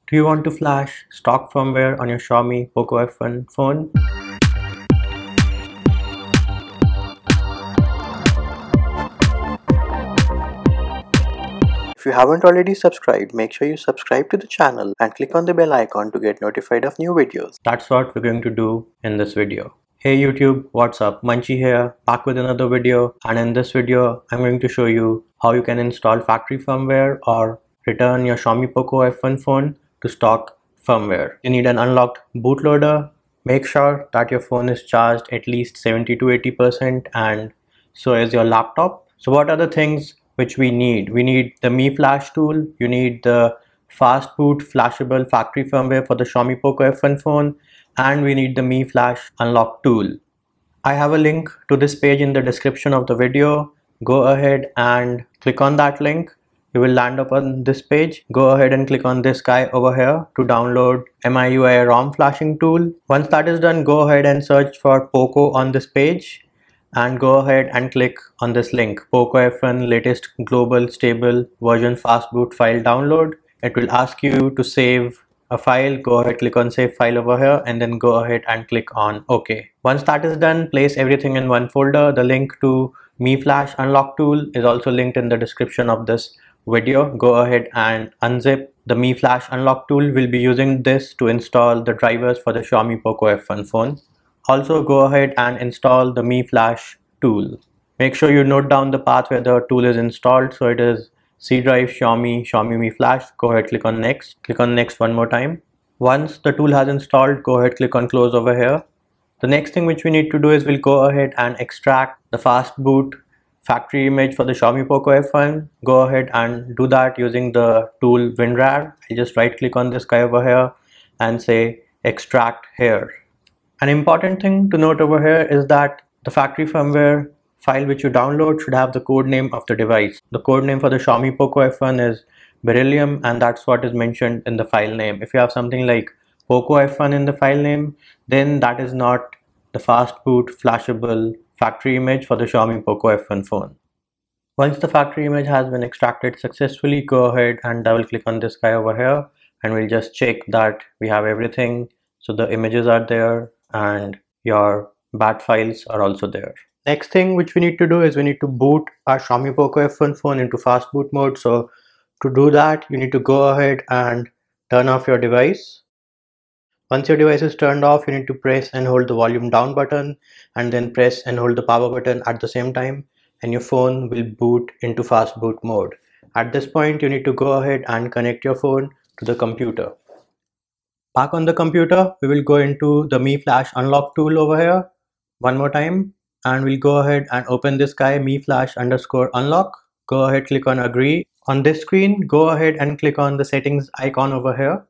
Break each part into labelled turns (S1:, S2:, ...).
S1: Do you want to flash stock firmware on your Xiaomi Poco F1 phone? If you haven't already subscribed, make sure you subscribe to the channel and click on the bell icon to get notified of new videos. That's what we're going to do in this video. Hey YouTube, what's up? Munchie here, back with another video, and in this video I'm going to show you how you can install factory firmware or return your Xiaomi Poco F1 phone to stock firmware. You need an unlocked bootloader. Make sure that your phone is charged at least 70 to 80% and so is your laptop. So what are the things which we need? We need the Mi Flash tool, you need the Fastboot flashable factory firmware for the Xiaomi Poco F1 phone, and we need the Mi Flash unlock tool. I have a link to this page in the description of the video. Go ahead and click on that link. You will land up on this page. Go ahead and click on this guy over here to download MIUI ROM flashing tool. Once that is done, go ahead and search for Poco on this page and go ahead and click on this link, Poco F1 latest global stable version fastboot file download. It will ask you to save a file. Go ahead, click on save file over here and then go ahead and click on OK. Once that is done, place everything in one folder. The link to Mi Flash unlock tool is also linked in the description of this video. Go ahead and unzip the Mi Flash unlock tool. We'll be using this to install the drivers for the Xiaomi Poco F1 phone. Also go ahead and install the Mi Flash tool. Make sure you note down the path where the tool is installed. So it is C drive Xiaomi Mi Flash. Go ahead, click on next. Click on next one more time. Once the tool has installed, go ahead, click on close over here. The next thing which we need to do is we'll go ahead and extract the Fastboot factory image for the Xiaomi Poco F1. Go ahead and do that using the tool WinRAR. I just right click on this guy over here and say extract here. An important thing to note over here is that the factory firmware file which you download should have the code name of the device. The code name for the Xiaomi Poco F1 is Beryllium, and that's what is mentioned in the file name. If you have something like Poco F1 in the file name, then that is not the Fastboot flashable factory image for the Xiaomi Poco F1 phone. Once the factory image has been extracted successfully, go ahead and double click on this guy over here and we'll just check that we have everything. So the images are there and your bat files are also there. Next thing which we need to do is we need to boot our Xiaomi Poco F1 phone into fast boot mode. So to do that, you need to go ahead and turn off your device. Once your device is turned off, you need to press and hold the volume down button and then press and hold the power button at the same time, and your phone will boot into fast boot mode. At this point, you need to go ahead and connect your phone to the computer. Back on the computer, we will go into the Mi Flash unlock tool over here one more time, and we'll go ahead and open this guy, Mi Flash _ unlock. Go ahead, click on agree. On this screen, go ahead and click on the settings icon over here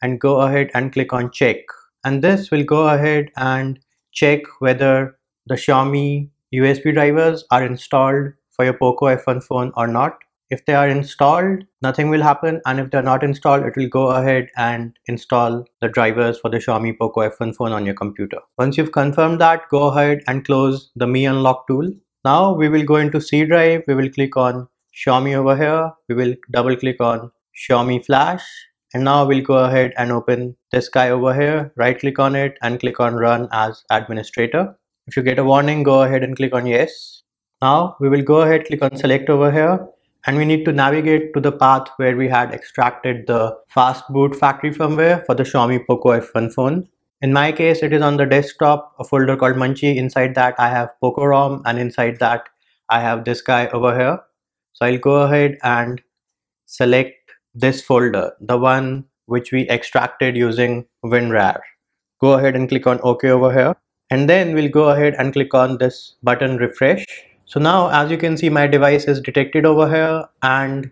S1: and go ahead and click on check. And this will go ahead and check whether the Xiaomi USB drivers are installed for your Poco F1 phone or not. If they are installed, nothing will happen, and if they're not installed, it will go ahead and install the drivers for the Xiaomi Poco F1 phone on your computer. Once you've confirmed that, go ahead and close the Mi Unlock tool. Now we will go into C drive, we will click on Xiaomi over here, we will double click on Xiaomi Flash, and now we'll go ahead and open this guy over here, right click on it and click on run as administrator. If you get a warning, go ahead and click on yes. Now we will go ahead, click on select over here, and we need to navigate to the path where we had extracted the Fastboot factory firmware for the Xiaomi Poco F1 phone. In my case, it is on the desktop, a folder called Munchie. Inside that I have Poco Rom, and inside that I have this guy over here. So I'll go ahead and select this folder, the one which we extracted using WinRAR. Go ahead and click on OK over here, and then we'll go ahead and click on this button refresh. So now, as you can see, my device is detected over here, and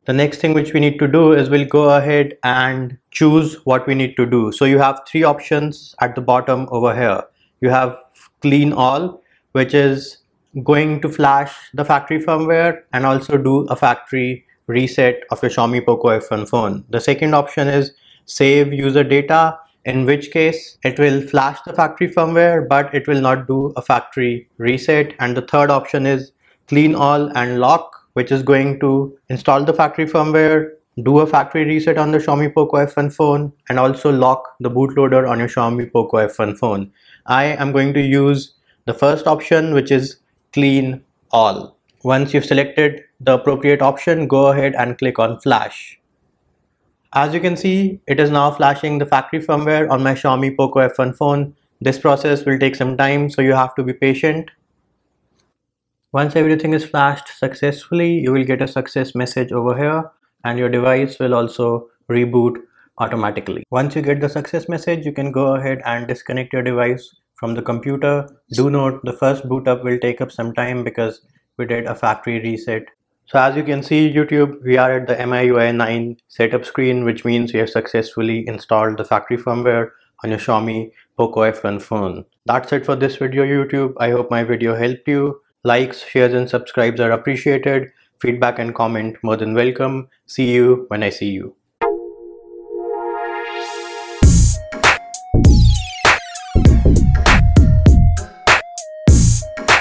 S1: the next thing which we need to do is we'll go ahead and choose what we need to do. So you have three options at the bottom over here. You have clean all, which is going to flash the factory firmware and also do a factory reset of your Xiaomi Poco F1 phone. The second option is save user data, in which case it will flash the factory firmware but it will not do a factory reset. And the third option is clean all and lock, which is going to install the factory firmware, do a factory reset on the Xiaomi Poco F1 phone, and also lock the bootloader on your Xiaomi Poco F1 phone. I am going to use the first option, which is clean all. Once you've selected the appropriate option, go ahead and click on flash. As you can see, it is now flashing the factory firmware on my Xiaomi Poco F1 phone. This process will take some time, so you have to be patient. Once everything is flashed successfully, you will get a success message over here, and your device will also reboot automatically. Once you get the success message, you can go ahead and disconnect your device from the computer. Do note the first boot up will take up some time because we did a factory reset. So as you can see, YouTube, we are at the MIUI 9 setup screen, which means we have successfully installed the factory firmware on your Xiaomi Poco F1 phone. That's it for this video, YouTube. I hope my video helped you. Likes, shares and subscribes are appreciated. Feedback and comment more than welcome. See you when I see you.